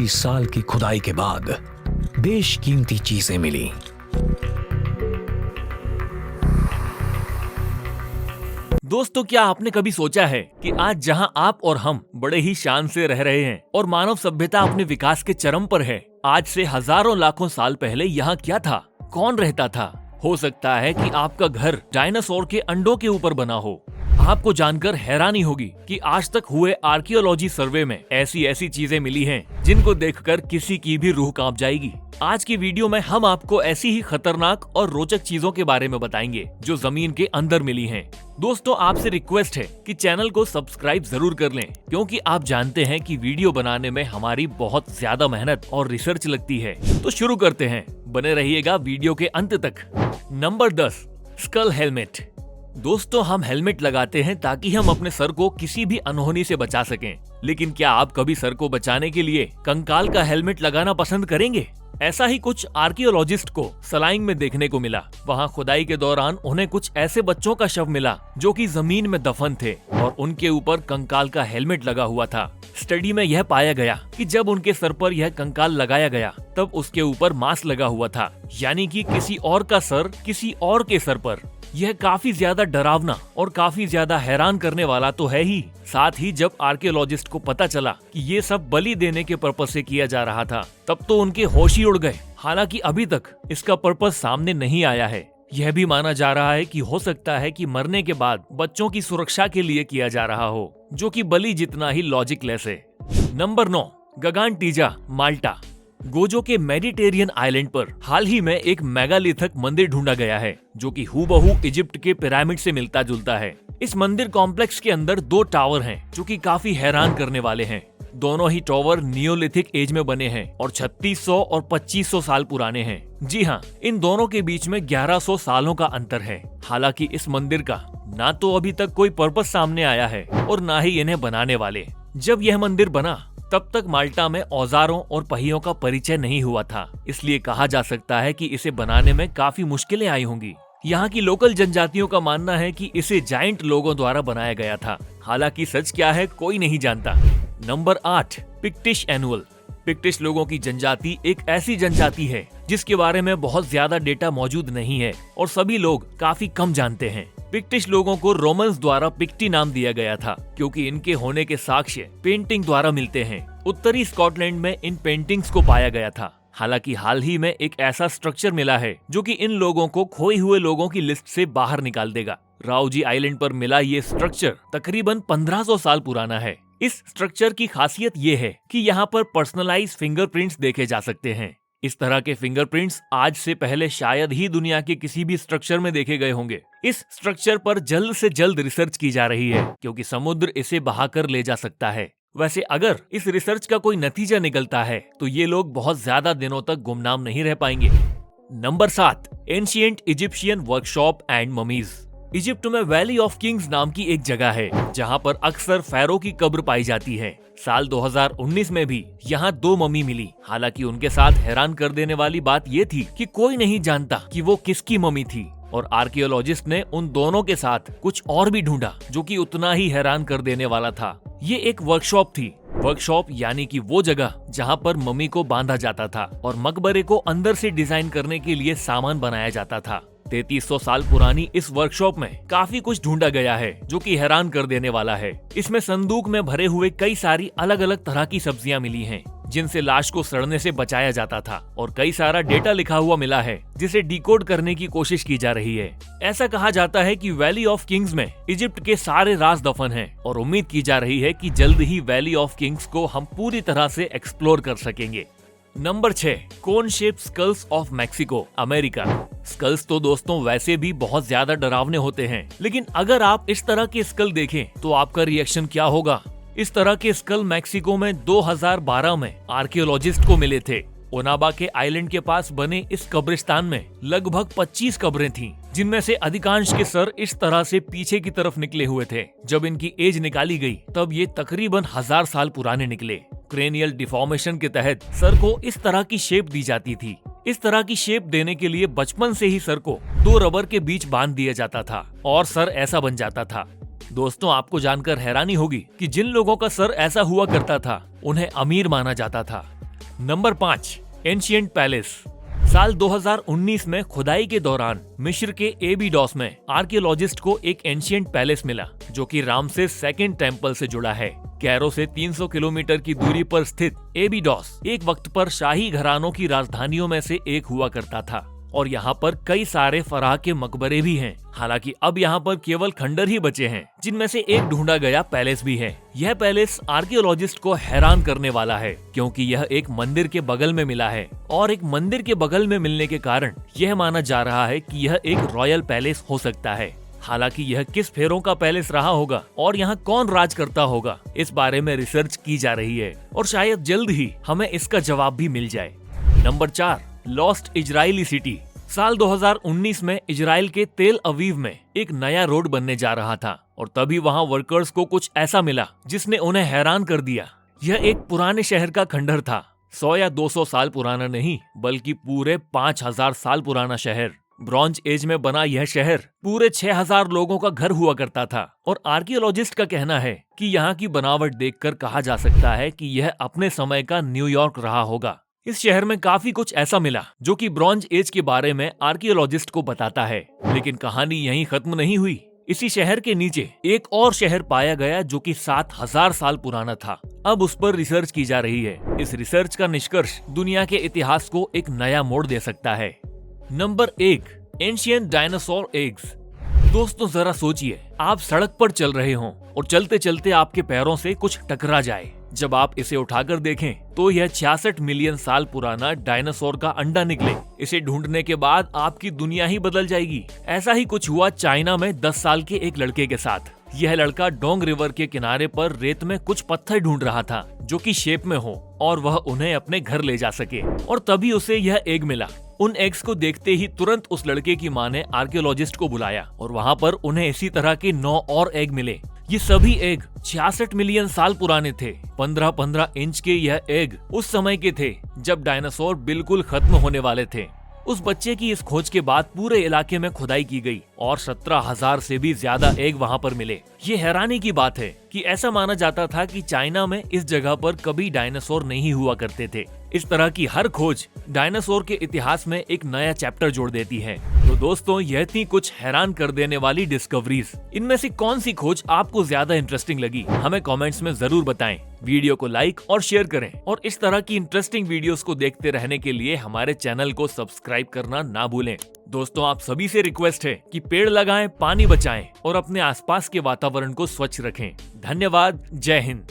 कई साल की खुदाई के बाद बेशकीमती चीजें मिली। दोस्तों, क्या आपने कभी सोचा है कि आज जहां आप और हम बड़े ही शान से रह रहे हैं और मानव सभ्यता अपने विकास के चरम पर है, आज से हजारों लाखों साल पहले यहाँ क्या था, कौन रहता था? हो सकता है कि आपका घर डायनासोर के अंडों के ऊपर बना हो। आपको जानकर हैरानी होगी कि आज तक हुए आर्कियोलॉजी सर्वे में ऐसी चीजें मिली हैं जिनको देखकर किसी की भी रूह कांप जाएगी। आज की वीडियो में हम आपको ऐसी ही खतरनाक और रोचक चीजों के बारे में बताएंगे जो जमीन के अंदर मिली हैं। दोस्तों, आपसे रिक्वेस्ट है कि चैनल को सब्सक्राइब जरूर कर लें, क्योंकि आप जानते हैं कि वीडियो बनाने में हमारी बहुत ज्यादा मेहनत और रिसर्च लगती है। तो शुरू करते हैं, बने रहिएगा वीडियो के अंत तक। Number 10, skull helmet. दोस्तों, हम हेलमेट लगाते हैं ताकि हम अपने सर को किसी भी अनहोनी से बचा सकें, लेकिन क्या आप कभी सर को बचाने के लिए कंकाल का हेलमेट लगाना पसंद करेंगे? ऐसा ही कुछ आर्कियोलॉजिस्ट को सलाइन में देखने को मिला। वहाँ खुदाई के दौरान उन्हें कुछ ऐसे बच्चों का शव मिला जो कि जमीन में दफन थे और उनके ऊपर कंकाल का हेलमेट लगा हुआ था। स्टडी में यह पाया गया कि जब उनके सर पर यह कंकाल लगाया गया तब उसके ऊपर मास्क लगा हुआ था, यानी कि किसी और का सर किसी और के सर पर। यह काफी ज्यादा डरावना और काफी ज्यादा हैरान करने वाला तो है ही। साथ ही जब आर्कियोलॉजिस्ट को पता चला कि ये सब बलि देने के पर्पस से किया जा रहा था, तब तो उनके होश ही उड़ गए। हालांकि अभी तक इसका पर्पस सामने नहीं आया है। यह भी माना जा रहा है कि हो सकता है कि मरने के बाद बच्चों की सुरक्षा के लिए किया जा रहा हो, जो कि बलि जितना ही लॉजिकलेस है। नंबर 9, गगानटीजा, माल्टा। गोजो के मेडिटेरियन आइलैंड पर हाल ही में एक मेगालिथिक मंदिर ढूंढा गया है, जो कि हूबहू इजिप्ट के पिरामिड से मिलता जुलता है। इस मंदिर कॉम्प्लेक्स के अंदर 2 टावर हैं, जो कि काफी हैरान करने वाले हैं। दोनों ही टावर नियोलिथिक एज में बने हैं और 3600 और 2500 साल पुराने हैं। जी हाँ, इन दोनों के बीच में 1100 सालों का अंतर है। हालांकि इस मंदिर का ना तो अभी तक कोई पर्पस सामने आया है और ना ही इन्हें बनाने वाले। जब यह मंदिर बना तब तक माल्टा में औजारों और पहियों का परिचय नहीं हुआ था, इसलिए कहा जा सकता है कि इसे बनाने में काफी मुश्किलें आई होंगी। यहाँ की लोकल जनजातियों का मानना है कि इसे जायंट लोगों द्वारा बनाया गया था। हालांकि सच क्या है कोई नहीं जानता। Number 8, पिक्टिश annual. पिक्टिश लोगों की जनजाति एक ऐसी जनजाति है जिसके बारे में बहुत ज्यादा डेटा मौजूद नहीं है और सभी लोग काफी कम जानते हैं। पिक्टिश लोगों को रोमन्स द्वारा पिक्टी नाम दिया गया था, क्योंकि इनके होने के साक्ष्य पेंटिंग द्वारा मिलते हैं। उत्तरी स्कॉटलैंड में इन पेंटिंग्स को पाया गया था। हालांकि हाल ही में एक ऐसा स्ट्रक्चर मिला है जो कि इन लोगों को खोए हुए लोगों की लिस्ट से बाहर निकाल देगा। राउजी आइलैंड पर मिला ये स्ट्रक्चर तकरीबन 1500 साल पुराना है। इस स्ट्रक्चर की खासियत ये है कि यहाँ पर पर्सनलाइज फिंगरप्रिंट्स देखे जा सकते हैं। इस तरह के फिंगरप्रिंट्स आज से पहले शायद ही दुनिया के किसी भी स्ट्रक्चर में देखे गए होंगे। इस स्ट्रक्चर पर जल्द से जल्द रिसर्च की जा रही है, क्योंकि समुद्र इसे बहाकर ले जा सकता है। वैसे अगर इस रिसर्च का कोई नतीजा निकलता है तो ये लोग बहुत ज्यादा दिनों तक गुमनाम नहीं रह पाएंगे। Number 7, ancient Egyptian workshop and mummies. Egypt में वैली ऑफ किंग्स नाम की एक जगह है जहाँ पर अक्सर फैरो की कब्र पाई जाती है। साल 2019 में भी यहाँ 2 मम्मी मिली। हालांकि उनके साथ हैरान कर देने वाली बात ये थी कि कोई नहीं जानता कि वो किसकी मम्मी थी, और आर्कियोलॉजिस्ट ने उन दोनों के साथ कुछ और भी ढूंढा जो कि उतना ही हैरान कर देने वाला था। ये एक वर्कशॉप थी। वर्कशॉप यानी कि वो जगह जहाँ पर मम्मी को बांधा जाता था और मकबरे को अंदर से डिजाइन करने के लिए सामान बनाया जाता था। 3300 साल पुरानी इस वर्कशॉप में काफी कुछ ढूंढा गया है जो कि हैरान कर देने वाला है। इसमें संदूक में भरे हुए कई सारी अलग अलग तरह की सब्जियां मिली हैं, जिनसे लाश को सड़ने से बचाया जाता था, और कई सारा डेटा लिखा हुआ मिला है जिसे डिकोड करने की कोशिश की जा रही है। ऐसा कहा जाता है कि वैली ऑफ किंग्स में इजिप्ट के सारे राज दफन हैं और उम्मीद की जा रही है कि जल्द ही वैली ऑफ किंग्स को हम पूरी तरह से एक्सप्लोर कर सकेंगे। Number 6, cone shape skulls of Mexico, America. Skulls तो दोस्तों वैसे भी बहुत ज्यादा डरावने होते हैं, लेकिन अगर आप इस तरह के स्कल देखें तो आपका रिएक्शन क्या होगा? इस तरह के स्कल मैक्सिको में 2012 में आर्कियोलॉजिस्ट को मिले थे। ओनाबा के आइलैंड के पास बने इस कब्रिस्तान में लगभग 25 कब्रें थीं, जिनमें से अधिकांश के सर इस तरह से पीछे की तरफ निकले हुए थे। जब इनकी एज निकाली गई तब ये तकरीबन 1000 साल पुराने निकले। क्रेनियल डिफॉर्मेशन के तहत सर को इस तरह की शेप दी जाती थी। इस तरह की शेप देने के लिए बचपन से ही सर को 2 रबर के बीच बांध दिया जाता था और सर ऐसा बन जाता था। दोस्तों, आपको जानकर हैरानी होगी कि जिन लोगों का सर ऐसा हुआ करता था उन्हें अमीर माना जाता था। Number 5, ancient palace. साल 2019 में खुदाई के दौरान मिस्र के एबीडोस में आर्कियोलॉजिस्ट को एक एंशिएंट पैलेस मिला जो कि रामसेस सेकंड टेम्पल से जुड़ा है। कैरो से 300 किलोमीटर की दूरी पर स्थित एबीडोस एक वक्त पर शाही घरानों की राजधानियों में से एक हुआ करता था और यहाँ पर कई सारे फराह के मकबरे भी हैं। हालांकि अब यहाँ पर केवल खंडर ही बचे हैं, जिनमें से एक ढूंढा गया पैलेस भी है। यह पैलेस आर्कियोलॉजिस्ट को हैरान करने वाला है क्योंकि यह एक मंदिर के बगल में मिला है और एक मंदिर के बगल में मिलने के कारण यह माना जा रहा है कि यह एक रॉयल पैलेस हो सकता है। हालांकि यह किस फेरों का पैलेस रहा होगा और यहाँ कौन राज करता होगा, इस बारे में रिसर्च की जा रही है और शायद जल्द ही हमें इसका जवाब भी मिल जाए। Number 4, lost Israeli city. साल 2019 में इजराइल के तेल अवीव में एक नया रोड बनने जा रहा था और तभी वहां वर्कर्स को कुछ ऐसा मिला जिसने उन्हें हैरान कर दिया। यह एक पुराने शहर का खंडहर था। 100 या 200 साल पुराना नहीं, बल्कि पूरे 5000 साल पुराना शहर। ब्रॉन्ज एज में बना यह शहर पूरे 6000 लोगों का घर हुआ करता था और आर्कियोलॉजिस्ट का कहना है कि यहाँ की बनावट देखकर कहा जा सकता है कि यह अपने समय का न्यूयॉर्क रहा होगा। इस शहर में काफी कुछ ऐसा मिला जो कि ब्रॉन्ज एज के बारे में आर्कियोलॉजिस्ट को बताता है। लेकिन कहानी यहीं खत्म नहीं हुई। इसी शहर के नीचे एक और शहर पाया गया जो कि 7000 साल पुराना था। अब उस पर रिसर्च की जा रही है। इस रिसर्च का निष्कर्ष दुनिया के इतिहास को एक नया मोड़ दे सकता है। Number 1, ancient dinosaur eggs. दोस्तों जरा सोचिए, आप सड़क पर चल रहे हों और चलते चलते आपके पैरों से कुछ टकरा जाए। जब आप इसे उठाकर देखें तो यह 66 मिलियन साल पुराना डायनासोर का अंडा निकले। इसे ढूंढने के बाद आपकी दुनिया ही बदल जाएगी। ऐसा ही कुछ हुआ चाइना में 10 साल के एक लड़के के साथ। यह लड़का डोंग रिवर के किनारे पर रेत में कुछ पत्थर ढूंढ रहा था जो कि शेप में हो और वह उन्हें अपने घर ले जा सके, और तभी उसे यह एग मिला। उन एग्स को देखते ही तुरंत उस लड़के की माँ ने आर्कियोलॉजिस्ट को बुलाया और वहाँ पर उन्हें इसी तरह के 9 और एग मिले। ये सभी एग 66 मिलियन साल पुराने थे। 15-15 इंच के यह एग उस समय के थे जब डायनासोर बिल्कुल खत्म होने वाले थे। उस बच्चे की इस खोज के बाद पूरे इलाके में खुदाई की गई और 17,000 से भी ज्यादा एग वहाँ पर मिले। ये हैरानी की बात है कि ऐसा माना जाता था कि चाइना में इस जगह पर कभी डायनासोर नहीं हुआ करते थे। इस तरह की हर खोज डायनासोर के इतिहास में एक नया चैप्टर जोड़ देती है। तो दोस्तों, यह थी कुछ हैरान कर देने वाली डिस्कवरीज। इनमें से कौन सी खोज आपको ज्यादा इंटरेस्टिंग लगी, हमें कमेंट्स में जरूर बताएं। वीडियो को लाइक और शेयर करें और इस तरह की इंटरेस्टिंग वीडियोस को देखते रहने के लिए हमारे चैनल को सब्सक्राइब करना ना भूलें। दोस्तों, आप सभी से रिक्वेस्ट है कि पेड़ लगाएं, पानी बचाएं और अपने आसपास के वातावरण को स्वच्छ रखें। धन्यवाद। जय हिंद।